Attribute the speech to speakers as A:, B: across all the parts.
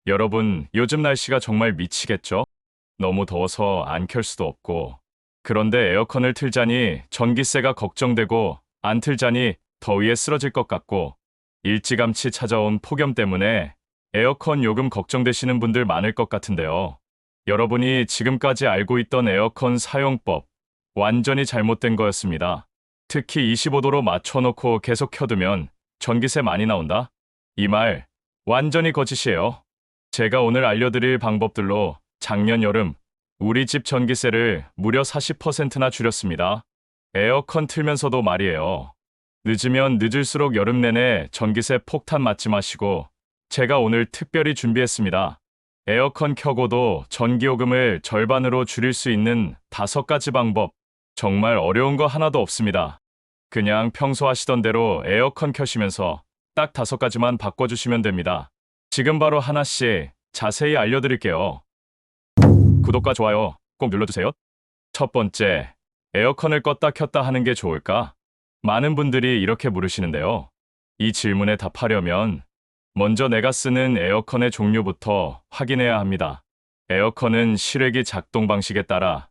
A: 여러분, 요즘 날씨가 정말 미치겠죠? 너무 더워서 안 켤 수도 없고. 그런데 에어컨을 틀자니 전기세가 걱정되고, 안 틀자니 더위에 쓰러질 것 같고, 일찌감치 찾아온 폭염 때문에 에어컨 요금 걱정되시는 분들 많을 것 같은데요. 여러분이 지금까지 알고 있던 에어컨 사용법, 완전히 잘못된 거였습니다. 특히 25도로 맞춰놓고 계속 켜두면 전기세 많이 나온다? 이 말, 완전히 거짓이에요. 제가 오늘 알려드릴 방법들로 작년 여름 우리 집 전기세를 무려 40%나 줄였습니다. 에어컨 틀면서도 말이에요. 늦으면 늦을수록 여름 내내 전기세 폭탄 맞지 마시고 제가 오늘 특별히 준비했습니다. 에어컨 켜고도 전기요금을 절반으로 줄일 수 있는 5가지 방법. 정말 어려운 거 하나도 없습니다. 그냥 평소 하시던 대로 에어컨 켜시면서 딱 5가지만 바꿔주시면 됩니다. 지금 바로 하나씩 자세히 알려드릴게요. 구독과 좋아요 꼭 눌러주세요. 첫 번째, 에어컨을 껐다 켰다 하는 게 좋을까? 많은 분들이 이렇게 물으시는데요. 이 질문에 답하려면 먼저 내가 쓰는 에어컨의 종류부터 확인해야 합니다. 에어컨은 실외기 작동 방식에 따라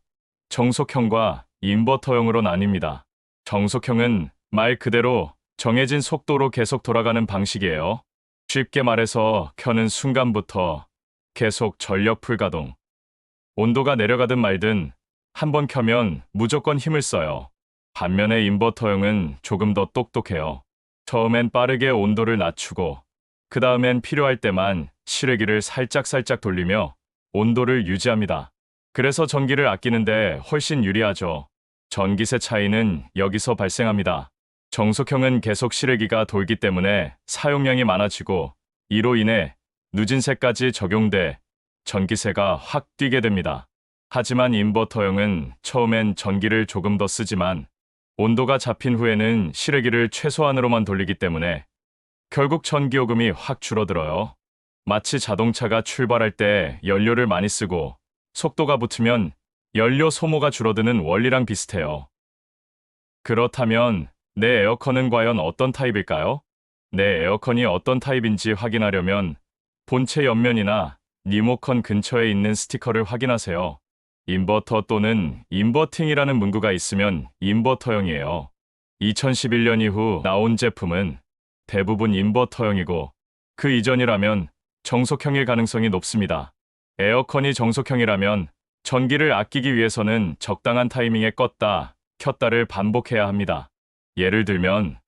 A: 정속형과 인버터형으로 나뉩니다. 정속형은 말 그대로 정해진 속도로 계속 돌아가는 방식이에요. 쉽게 말해서 켜는 순간부터 계속 전력 풀가동. 온도가 내려가든 말든 한번 켜면 무조건 힘을 써요. 반면에 인버터형은 조금 더 똑똑해요. 처음엔 빠르게 온도를 낮추고 그 다음엔 필요할 때만 실외기를 살짝살짝 돌리며 온도를 유지합니다. 그래서 전기를 아끼는데 훨씬 유리하죠. 전기세 차이는 여기서 발생합니다. 정속형은 계속 실외기가 돌기 때문에 사용량이 많아지고 이로 인해 누진세까지 적용돼 전기세가 확 뛰게 됩니다. 하지만 인버터형은 처음엔 전기를 조금 더 쓰지만 온도가 잡힌 후에는 실외기를 최소한으로만 돌리기 때문에 결국 전기요금이 확 줄어들어요. 마치 자동차가 출발할 때 연료를 많이 쓰고 속도가 붙으면 연료 소모가 줄어드는 원리랑 비슷해요. 그렇다면 내 에어컨은 과연 어떤 타입일까요? 내 에어컨이 어떤 타입인지 확인하려면 본체 옆면이나 리모컨 근처에 있는 스티커를 확인하세요. 인버터 또는 인버팅이라는 문구가 있으면 인버터형이에요. 2011년 이후 나온 제품은 대부분 인버터형이고 그 이전이라면 정속형일 가능성이 높습니다. 에어컨이 정속형이라면 전기를 아끼기 위해서는 적당한 타이밍에 껐다, 켰다를 반복해야 합니다. 예를 들면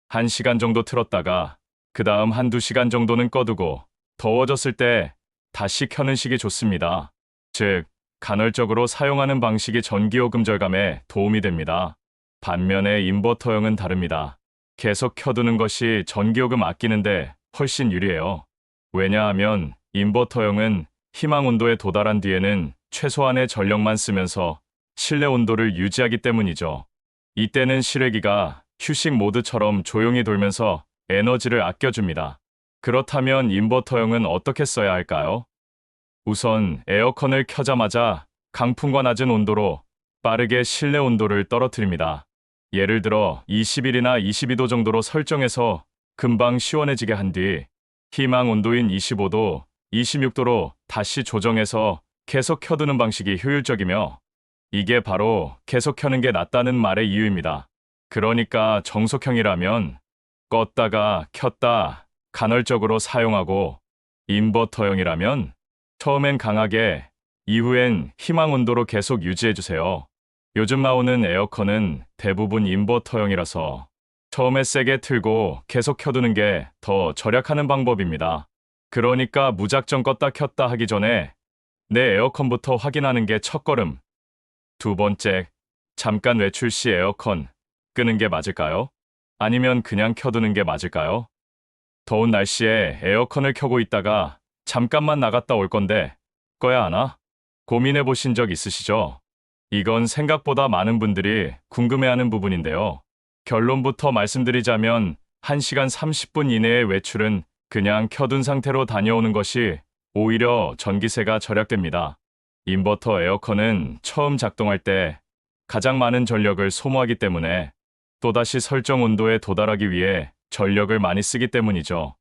A: 1시간 정도 틀었다가 그 다음 1~2시간 정도는 꺼두고 더워졌을 때 다시 켜는 식이 좋습니다. 즉, 간헐적으로 사용하는 방식이 전기요금 절감에 도움이 됩니다. 반면에 인버터형은 다릅니다. 계속 켜두는 것이 전기요금 아끼는데 훨씬 유리해요. 왜냐하면 인버터형은 희망 온도에 도달한 뒤에는 최소한의 전력만 쓰면서 실내 온도를 유지하기 때문이죠. 이때는 실외기가 휴식 모드처럼 조용히 돌면서 에너지를 아껴줍니다. 그렇다면 인버터형은 어떻게 써야 할까요? 우선 에어컨을 켜자마자 강풍과 낮은 온도로 빠르게 실내 온도를 떨어뜨립니다. 예를 들어 21이나 22도 정도로 설정해서 금방 시원해지게 한 뒤 희망 온도인 25도, 26도로 다시 조정해서 계속 켜두는 방식이 효율적이며 이게 바로 계속 켜는 게 낫다는 말의 이유입니다. 그러니까 정속형이라면 껐다가 켰다 간헐적으로 사용하고 인버터형이라면 처음엔 강하게 이후엔 희망 온도로 계속 유지해주세요. 요즘 나오는 에어컨은 대부분 인버터형이라서 처음에 세게 틀고 계속 켜두는 게 더 절약하는 방법입니다. 그러니까 무작정 껐다 켰다 하기 전에 내 에어컨부터 확인하는 게 첫걸음. 두 번째, 잠깐 외출 시 에어컨 끄는 게 맞을까요? 아니면 그냥 켜두는 게 맞을까요? 더운 날씨에 에어컨을 켜고 있다가 잠깐만 나갔다 올 건데 꺼야 하나? 고민해 보신 적 있으시죠? 이건 생각보다 많은 분들이 궁금해하는 부분인데요. 결론부터 말씀드리자면 1시간 30분 이내의 외출은 그냥 켜둔 상태로 다녀오는 것이 오히려 전기세가 절약됩니다. 인버터 에어컨은 처음 작동할 때 가장 많은 전력을 소모하기 때문에 또다시 설정 온도에 도달하기 위해 전력을 많이 쓰기 때문이죠.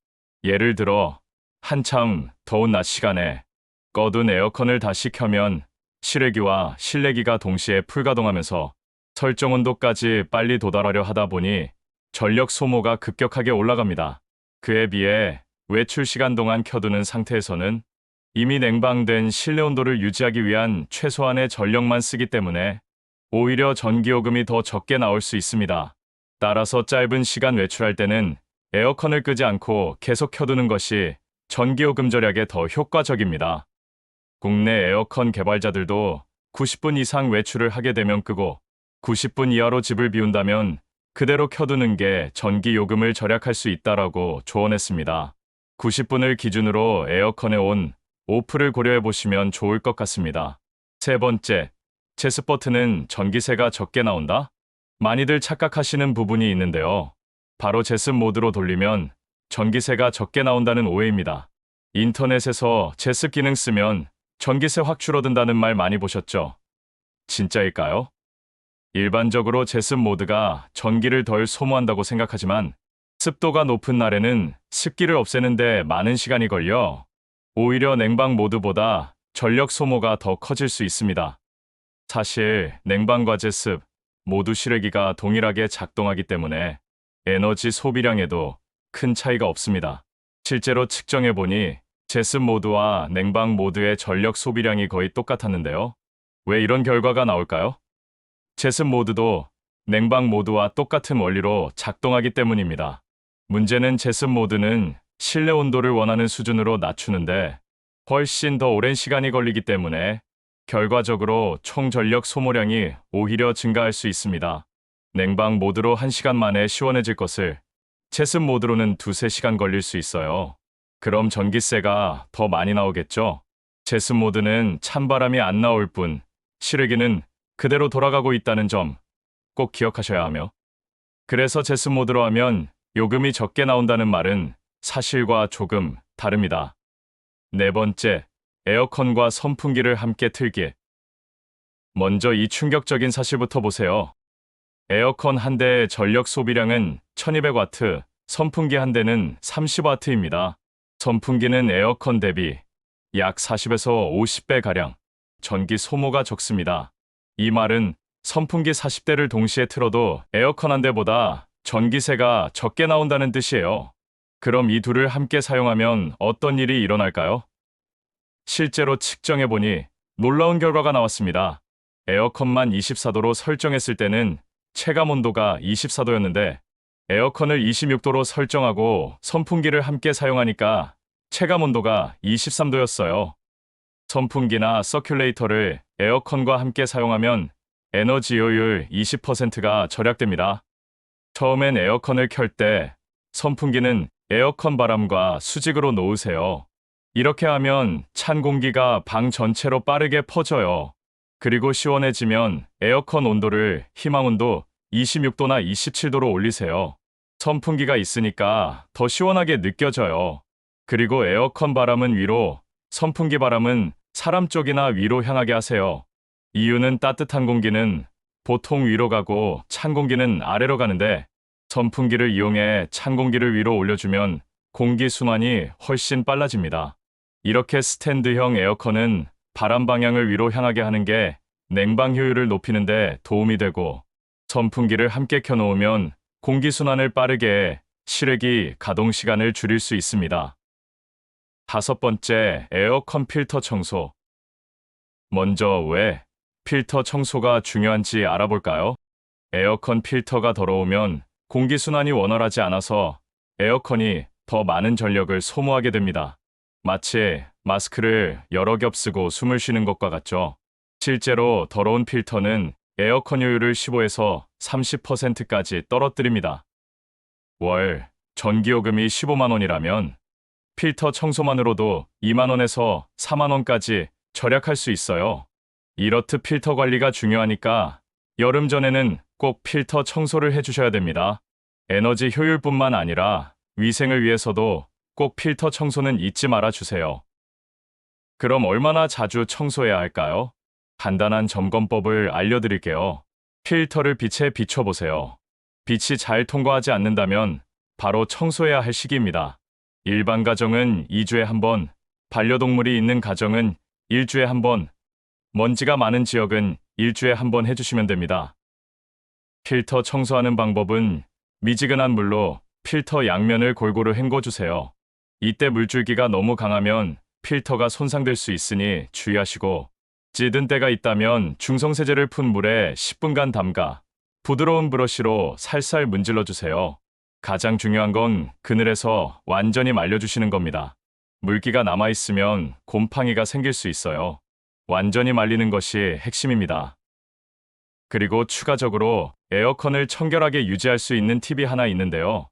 A: 예를 들어 한참 더운 낮 시간에 꺼둔 에어컨을 다시 켜면 실외기와 실내기가 동시에 풀가동하면서 설정 온도까지 빨리 도달하려 하다 보니 전력 소모가 급격하게 올라갑니다. 그에 비해 외출 시간 동안 켜두는 상태에서는 이미 냉방된 실내 온도를 유지하기 위한 최소한의 전력만 쓰기 때문에 오히려 전기요금이 더 적게 나올 수 있습니다. 따라서 짧은 시간 외출할 때는 에어컨을 끄지 않고 계속 켜두는 것이 전기요금 절약에 더 효과적입니다. 국내 에어컨 개발자들도 90분 이상 외출을 하게 되면 끄고 90분 이하로 집을 비운다면 그대로 켜두는 게 전기요금을 절약할 수 있다라고 조언했습니다. 90분을 기준으로 에어컨의 온, 오프를 고려해 보시면 좋을 것 같습니다. 세 번째, 제습 버튼은 전기세가 적게 나온다? 많이들 착각하시는 부분이 있는데요. 바로 제습 모드로 돌리면 전기세가 적게 나온다는 오해입니다. 인터넷에서 제습 기능 쓰면 전기세 확 줄어든다는 말 많이 보셨죠? 진짜일까요? 일반적으로 제습 모드가 전기를 덜 소모한다고 생각하지만 습도가 높은 날에는 습기를 없애는데 많은 시간이 걸려 오히려 냉방 모드보다 전력 소모가 더 커질 수 있습니다. 사실 냉방과 제습 모두 실외기가 동일하게 작동하기 때문에 에너지 소비량에도 큰 차이가 없습니다. 실제로 측정해보니 제습 모드와 냉방 모드의 전력 소비량이 거의 똑같았는데요. 왜 이런 결과가 나올까요? 제습 모드도 냉방 모드와 똑같은 원리로 작동하기 때문입니다. 문제는 제습 모드는 실내 온도를 원하는 수준으로 낮추는데 훨씬 더 오랜 시간이 걸리기 때문에 결과적으로 총 전력 소모량이 오히려 증가할 수 있습니다. 냉방 모드로 1시간 만에 시원해질 것을 제습 모드로는 2~3시간 걸릴 수 있어요. 그럼 전기세가 더 많이 나오겠죠? 제습 모드는 찬바람이 안 나올 뿐 실외기는 그대로 돌아가고 있다는 점 꼭 기억하셔야 하며, 그래서 제습 모드로 하면 요금이 적게 나온다는 말은 사실과 조금 다릅니다. 네 번째, 에어컨과 선풍기를 함께 틀기. 먼저 이 충격적인 사실부터 보세요. 에어컨 한 대의 전력 소비량은 1200W, 선풍기 한 대는 30W입니다. 선풍기는 에어컨 대비 약 40에서 50배가량 전기 소모가 적습니다. 이 말은 선풍기 40대를 동시에 틀어도 에어컨 한 대보다 전기세가 적게 나온다는 뜻이에요. 그럼 이 둘을 함께 사용하면 어떤 일이 일어날까요? 실제로 측정해보니 놀라운 결과가 나왔습니다. 에어컨만 24도로 설정했을 때는 체감 온도가 24도였는데 에어컨을 26도로 설정하고 선풍기를 함께 사용하니까 체감 온도가 23도였어요. 선풍기나 서큘레이터를 에어컨과 함께 사용하면 에너지 효율 20%가 절약됩니다. 처음엔 에어컨을 켤 때 선풍기는 에어컨 바람과 수직으로 놓으세요. 이렇게 하면 찬 공기가 방 전체로 빠르게 퍼져요. 그리고 시원해지면 에어컨 온도를 희망 온도 26도나 27도로 올리세요. 선풍기가 있으니까 더 시원하게 느껴져요. 그리고 에어컨 바람은 위로, 선풍기 바람은 사람 쪽이나 위로 향하게 하세요. 이유는 따뜻한 공기는 보통 위로 가고 찬 공기는 아래로 가는데 선풍기를 이용해 찬 공기를 위로 올려주면 공기 순환이 훨씬 빨라집니다. 이렇게 스탠드형 에어컨은 바람 방향을 위로 향하게 하는 게 냉방 효율을 높이는 데 도움이 되고, 선풍기를 함께 켜놓으면 공기 순환을 빠르게 해 실외기 가동 시간을 줄일 수 있습니다. 다섯 번째, 에어컨 필터 청소. 먼저 왜 필터 청소가 중요한지 알아볼까요? 에어컨 필터가 더러우면 공기순환이 원활하지 않아서 에어컨이 더 많은 전력을 소모하게 됩니다. 마치 마스크를 여러 겹 쓰고 숨을 쉬는 것과 같죠. 실제로 더러운 필터는 에어컨 효율을 15에서 30%까지 떨어뜨립니다. 월 전기요금이 15만 원이라면 필터 청소만으로도 2만 원에서 4만 원까지 절약할 수 있어요. 이렇듯 필터 관리가 중요하니까 여름 전에는 꼭 필터 청소를 해주셔야 됩니다. 에너지 효율뿐만 아니라 위생을 위해서도 꼭 필터 청소는 잊지 말아 주세요. 그럼 얼마나 자주 청소해야 할까요? 간단한 점검법을 알려드릴게요. 필터를 빛에 비춰보세요. 빛이 잘 통과하지 않는다면 바로 청소해야 할 시기입니다. 일반 가정은 2주에 한 번, 반려동물이 있는 가정은 1주에 한 번, 먼지가 많은 지역은 1주에 한 번 해주시면 됩니다. 필터 청소하는 방법은 미지근한 물로 필터 양면을 골고루 헹궈주세요. 이때 물줄기가 너무 강하면 필터가 손상될 수 있으니 주의하시고, 찌든 때가 있다면 중성세제를 푼 물에 10분간 담가 부드러운 브러쉬로 살살 문질러 주세요. 가장 중요한 건 그늘에서 완전히 말려주시는 겁니다. 물기가 남아있으면 곰팡이가 생길 수 있어요. 완전히 말리는 것이 핵심입니다. 그리고 추가적으로 에어컨을 청결하게 유지할 수 있는 팁이 하나 있는데요.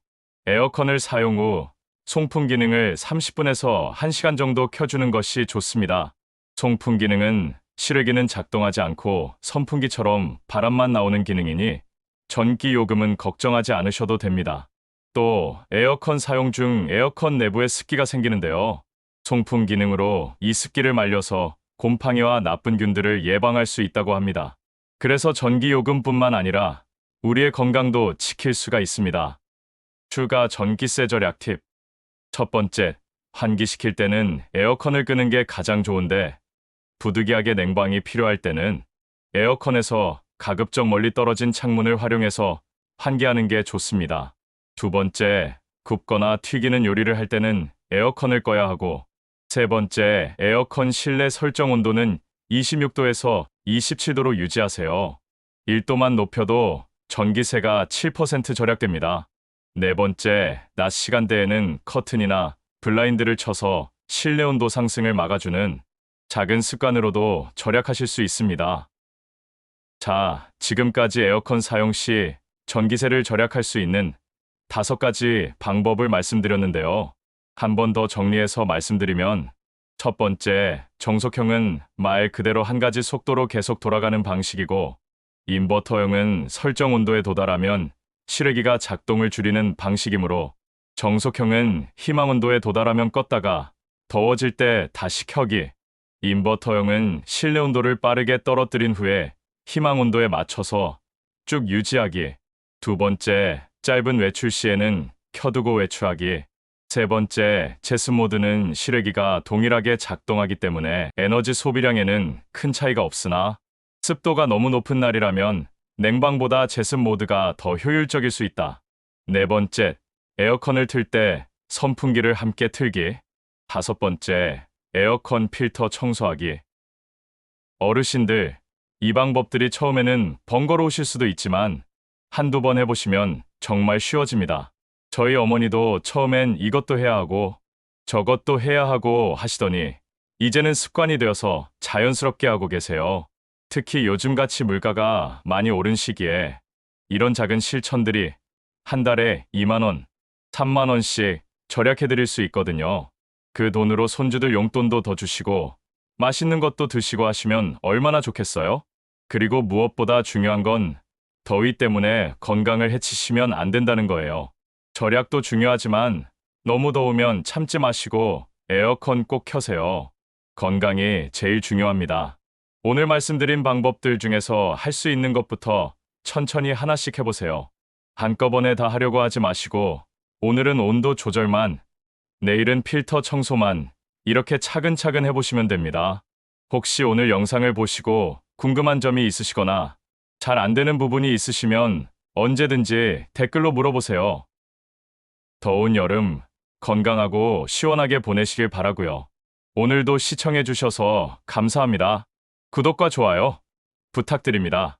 A: 에어컨을 사용 후 송풍 기능을 30분에서 1시간 정도 켜주는 것이 좋습니다. 송풍 기능은 실외기는 작동하지 않고 선풍기처럼 바람만 나오는 기능이니 전기 요금은 걱정하지 않으셔도 됩니다. 또 에어컨 사용 중 에어컨 내부에 습기가 생기는데요. 송풍 기능으로 이 습기를 말려서 곰팡이와 나쁜 균들을 예방할 수 있다고 합니다. 그래서 전기 요금뿐만 아니라 우리의 건강도 지킬 수가 있습니다. 추가 전기세 절약 팁. 첫 번째, 환기시킬 때는 에어컨을 끄는 게 가장 좋은데, 부득이하게 냉방이 필요할 때는 에어컨에서 가급적 멀리 떨어진 창문을 활용해서 환기하는 게 좋습니다. 두 번째, 굽거나 튀기는 요리를 할 때는 에어컨을 꺼야 하고, 세 번째, 에어컨 실내 설정 온도는 26도에서 27도로 유지하세요. 1도만 높여도 전기세가 7% 절약됩니다. 네 번째, 낮 시간대에는 커튼이나 블라인드를 쳐서 실내 온도 상승을 막아주는 작은 습관으로도 절약하실 수 있습니다. 자, 지금까지 에어컨 사용 시 전기세를 절약할 수 있는 5가지 방법을 말씀드렸는데요. 한 번 더 정리해서 말씀드리면, 첫 번째, 정속형은 말 그대로 한 가지 속도로 계속 돌아가는 방식이고, 인버터형은 설정 온도에 도달하면 실외기가 작동을 줄이는 방식이므로, 정속형은 희망 온도에 도달하면 껐다가 더워질 때 다시 켜기, 인버터형은 실내 온도를 빠르게 떨어뜨린 후에 희망 온도에 맞춰서 쭉 유지하기. 두 번째, 짧은 외출 시에는 켜두고 외출하기. 세 번째, 제습 모드는 실외기가 동일하게 작동하기 때문에 에너지 소비량에는 큰 차이가 없으나, 습도가 너무 높은 날이라면 냉방보다 제습 모드가 더 효율적일 수 있다. 네 번째, 에어컨을 틀 때 선풍기를 함께 틀기. 다섯 번째, 에어컨 필터 청소하기. 어르신들, 이 방법들이 처음에는 번거로우실 수도 있지만 한두 번 해보시면 정말 쉬워집니다. 저희 어머니도 처음엔 이것도 해야 하고 저것도 해야 하고 하시더니 이제는 습관이 되어서 자연스럽게 하고 계세요. 특히 요즘같이 물가가 많이 오른 시기에 이런 작은 실천들이 한 달에 2만 원, 3만 원씩 절약해드릴 수 있거든요. 그 돈으로 손주들 용돈도 더 주시고 맛있는 것도 드시고 하시면 얼마나 좋겠어요? 그리고 무엇보다 중요한 건 더위 때문에 건강을 해치시면 안 된다는 거예요. 절약도 중요하지만 너무 더우면 참지 마시고 에어컨 꼭 켜세요. 건강이 제일 중요합니다. 오늘 말씀드린 방법들 중에서 할 수 있는 것부터 천천히 하나씩 해보세요. 한꺼번에 다 하려고 하지 마시고 오늘은 온도 조절만, 내일은 필터 청소만 이렇게 차근차근 해보시면 됩니다. 혹시 오늘 영상을 보시고 궁금한 점이 있으시거나 잘 안 되는 부분이 있으시면 언제든지 댓글로 물어보세요. 더운 여름 건강하고 시원하게 보내시길 바라고요. 오늘도 시청해 주셔서 감사합니다. 구독과 좋아요 부탁드립니다.